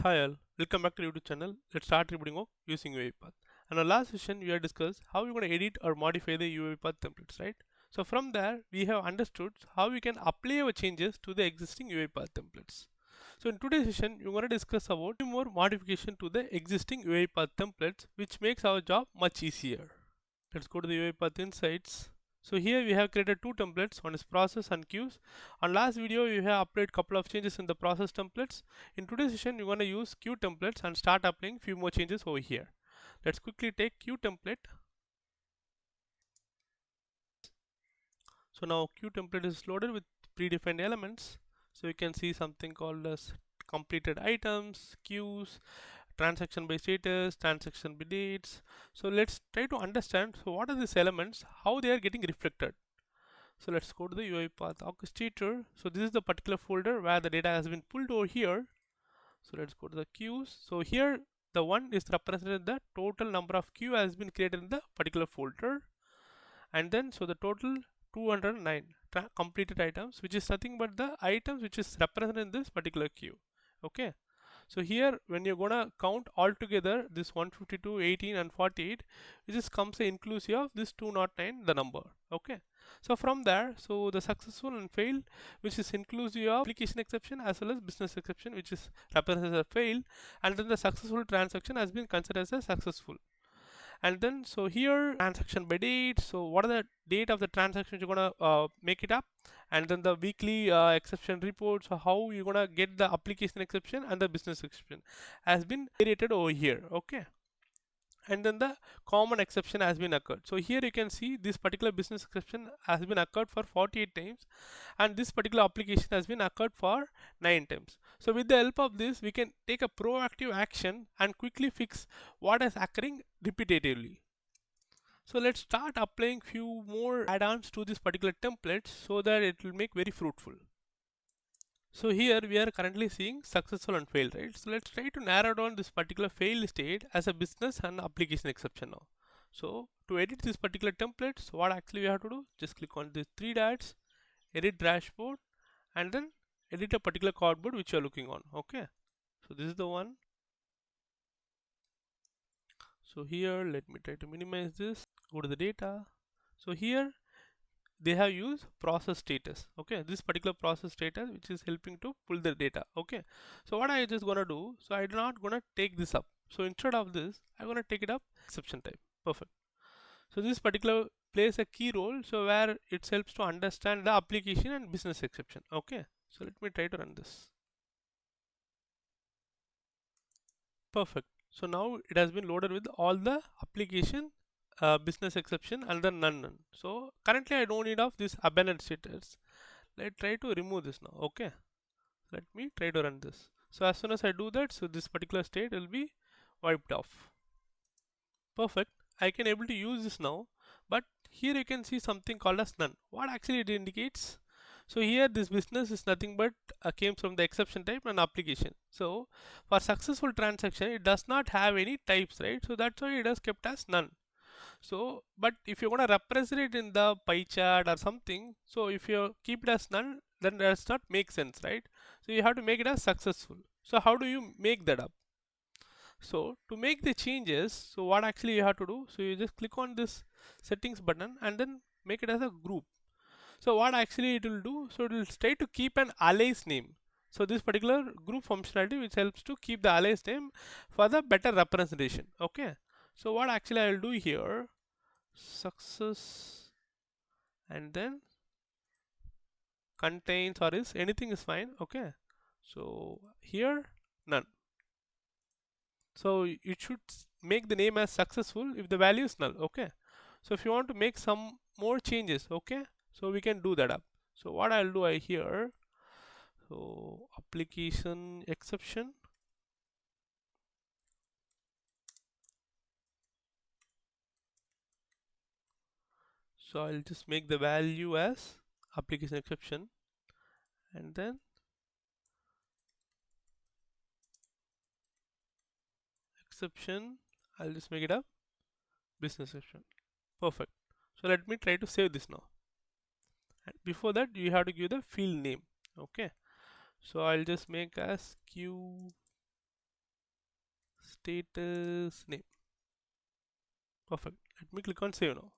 Hi all, welcome back to the YouTube channel. Let's start rebooting work using UiPath. And our last session we have discussed how we're going to edit or modify the UiPath templates, right? So from there we have understood how we can apply our changes to the existing UiPath templates. So in today's session we're going to discuss about more modification to the existing UiPath templates which makes our job much easier. Let's go to the UiPath Insights. So here we have created two templates, one is process and queues. On last video we have applied couple of changes in the process templates. In today's session we're going to use queue templates and start applying few more changes over here. Let's quickly take queue template. So now queue template is loaded with predefined elements. So you can see something called as completed items, queues, transaction by status, transaction by dates. So let's try to understand so what are these elements, how they are getting reflected. So let's go to the UiPath Orchestrator. So this is the particular folder where the data has been pulled over here. So let's go to the queues. So here the one is represented the total number of queue has been created in the particular folder, and then so the total 209 completed items, which is nothing but the items which is represented in this particular queue. Okay. So here when you're gonna count all together this 152, 18 and 48, it just comes inclusive of this 209 the number. Okay. So from there, so the successful and failed, which is inclusive of application exception as well as business exception, which is represented as a fail, and then the successful transaction has been considered as a successful. And then so here transaction by date, so what are the date of the transaction you're gonna make it up, and then the weekly exception report, so how you're gonna get the application exception and the business exception has been created over here. Okay. And then the common exception has been occurred. So here you can see this particular business exception has been occurred for 48 times, and this particular application has been occurred for 9 times. So with the help of this we can take a proactive action and quickly fix what is occurring repetitively. So let's start applying few more add-ons to this particular template so that it will make very fruitful. So here we are currently seeing successful and failed, right? So let's try to narrow down this particular failed state as a business and application exception now. So to edit this particular template, so what actually we have to do, just click on these three dots, edit dashboard, and then edit a particular cardboard which you are looking on. Okay. So this is the one. So here let me try to minimize this, go to the data. So here they have used process status. Okay, this particular process status which is helping to pull the data. Okay, so what I just gonna do, so I'm not gonna take this up, so instead of this I'm gonna take it up exception type. Perfect. So this particular plays a key role, so where it helps to understand the application and business exception. Okay, so let me try to run this. Perfect. So now it has been loaded with all the application business exception and then none. So currently I don't need of this abandoned status. Let's try to remove this now. Okay, let me try to run this. So as soon as I do that, so this particular state will be wiped off. Perfect. I can able to use this now, but here you can see something called as none. What actually it indicates, so here this business is nothing but came from the exception type and application. So for successful transaction it does not have any types, right? So that's why it is kept as none. So but if you want to represent it in the pie chart or something, so if you keep it as none, then that does not make sense, right? So you have to make it as successful. So how do you make that up? So to make the changes, so what actually you have to do, so you just click on this settings button and then make it as a group. So what actually it will do, so it will try to keep an alias name. So this particular group functionality which helps to keep the alias name for the better representation. Okay, so what actually I will do here, success, and then contains or is anything is fine. Okay, so here none. So it should make the name as successful if the value is null. Okay, so if you want to make some more changes, okay, so we can do that up. So what I'll do I here, so application exception, so I'll just make the value as application exception, and then exception I'll just make it a business exception. Perfect. So let me try to save this now, and before that you have to give the field name. Okay, so I'll just make as Q status name. Perfect. Let me click on save now.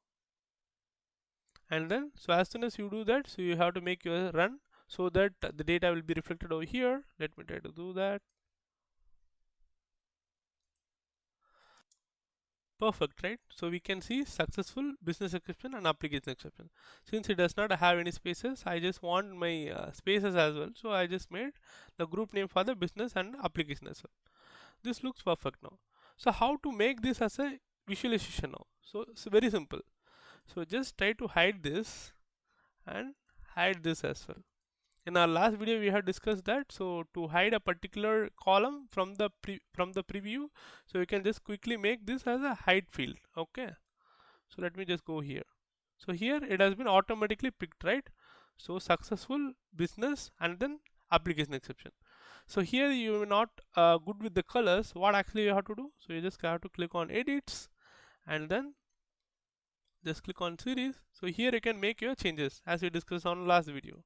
And then, so as soon as you do that, so you have to make your run so that the data will be reflected over here. Let me try to do that. Perfect, right? So we can see successful business exception and application exception. Since it does not have any spaces, I just want my spaces as well. So I just made the group name for the business and application as well. This looks perfect now. So how to make this as a visualization now? So it's very simple. So just try to hide this and hide this as well. In our last video we have discussed that, so to hide a particular column from the preview, so you can just quickly make this as a hide field. Okay, so let me just go here. So here it has been automatically picked, right? So successful business and then application exception. So here you are not good with the colors. What actually you have to do, so you just have to click on edits and then just click on series. So here you can make your changes as we discussed on last video.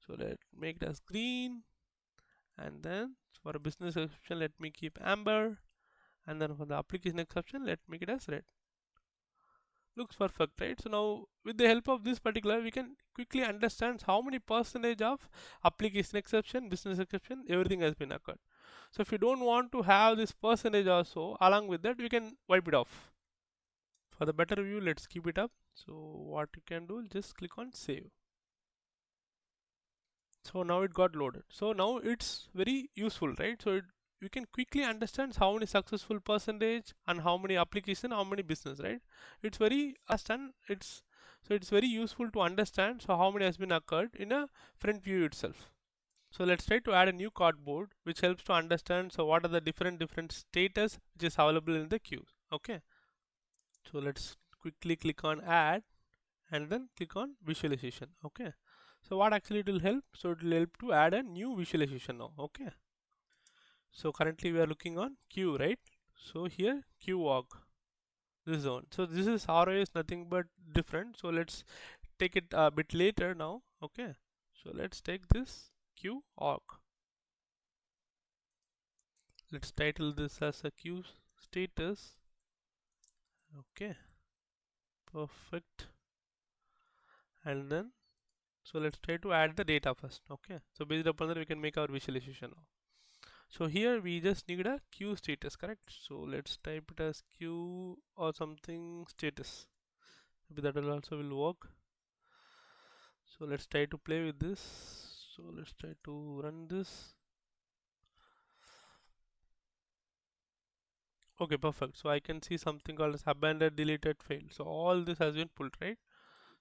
So let make it as green, and then for a business exception let me keep amber, and then for the application exception let me make it as red. Looks perfect, right? So now with the help of this particular we can quickly understand how many percentage of application exception, business exception, everything has been occurred. So if you don't want to have this percentage also, along with that we can wipe it off. For the better view, let's keep it up. So what you can do, just click on save. So now it got loaded. So now it's very useful, right? So you can quickly understand how many successful percentage and how many application, how many business, right? It's very understand. It's very useful to understand. So how many has been occurred in a front view itself. So let's try to add a new cardboard which helps to understand. So what are the different status which is available in the queues. Okay. So let's quickly click on add and then click on visualization. Okay. So what actually it will help, so it will help to add a new visualization now. Okay, so currently we are looking on queue, right? So here queue walk, this zone. So this is ROI is nothing but different, so let's take it a bit later now. Okay, so let's take this queue org. Let's title this as a queue status. Okay, perfect. And then so let's try to add the data first. Okay, so based upon that we can make our visualization now. So here we just need a queue status, correct? So let's type it as queue or something status. Maybe that will also will work. So let's try to play with this. So let's try to run this. Okay, perfect. So I can see something called as abandoned, deleted, failed. So all this has been pulled, right?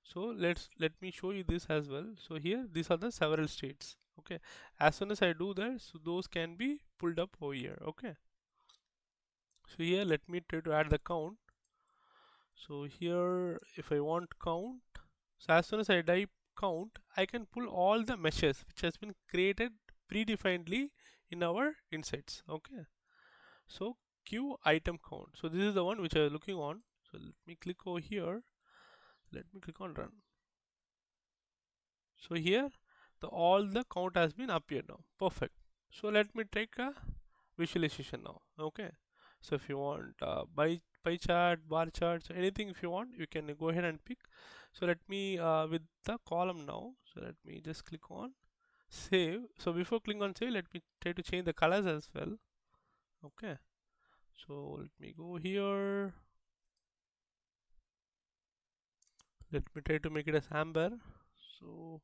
So let me show you this as well. So here these are the several states. Okay, as soon as I do that, so those can be pulled up over here. Okay, so here let me try to add the count. So here if I want count, so as soon as I type count, I can pull all the meshes which has been created predefinedly in our insights. Okay, so queue item count, so this is the one which I am looking on. So let me click over here, let me click on run. So here all the count has been appeared now. Perfect. So let me take a visualization now. Okay, so if you want pie chart, bar charts, anything if you want, you can go ahead and pick. So let me with the column now, so let me just click on save. So before clicking on save, let me try to change the colors as well. Okay, so let me go here, let me try to make it as amber. So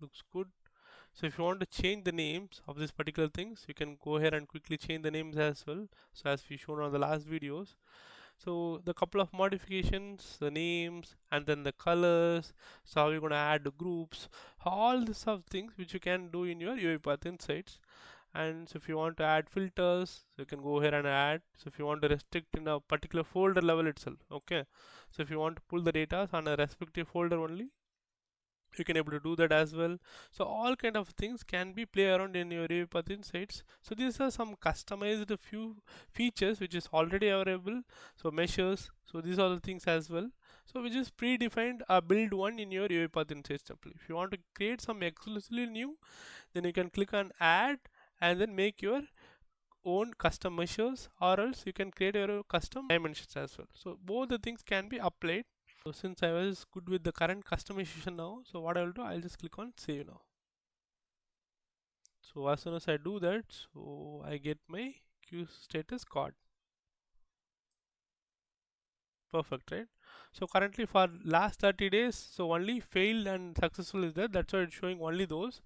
looks good. So if you want to change the names of these particular things, you can go ahead and quickly change the names as well. So as we shown on the last videos. So the couple of modifications, the names, and then the colors. So how you're going to add the groups, all this of things which you can do in your UiPath Insights. And so if you want to add filters, so you can go here and add. So if you want to restrict in a particular folder level itself, okay. So if you want to pull the data on a respective folder only, you can able to do that as well. So all kind of things can be play around in your UiPath Insights. So these are some customized few features which is already available. So measures, so these are the things as well. So which is predefined build one in your UiPath Insights template. If you want to create some exclusively new, then you can click on add and then make your own custom measures, or else you can create your custom dimensions as well. So both the things can be applied. So since I was good with the current customization now, so what I will do, I'll just click on save now. So as soon as I do that, so I get my queue status card. Perfect, right? So currently for last 30 days, so only failed and successful is there. That's why it's showing only those.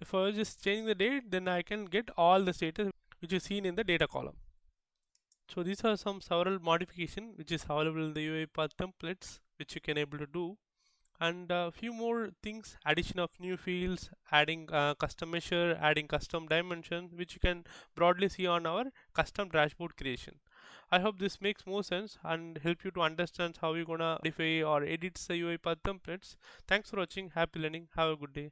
If I was just changing the date, then I can get all the status which is seen in the data column. So these are some several modification which is available in the UiPath templates which you can able to do, and a few more things: addition of new fields, adding custom measure, adding custom dimension, which you can broadly see on our custom dashboard creation. I hope this makes more sense and help you to understand how you're gonna modify or edit the UiPath templates. Thanks for watching. Happy learning. Have a good day.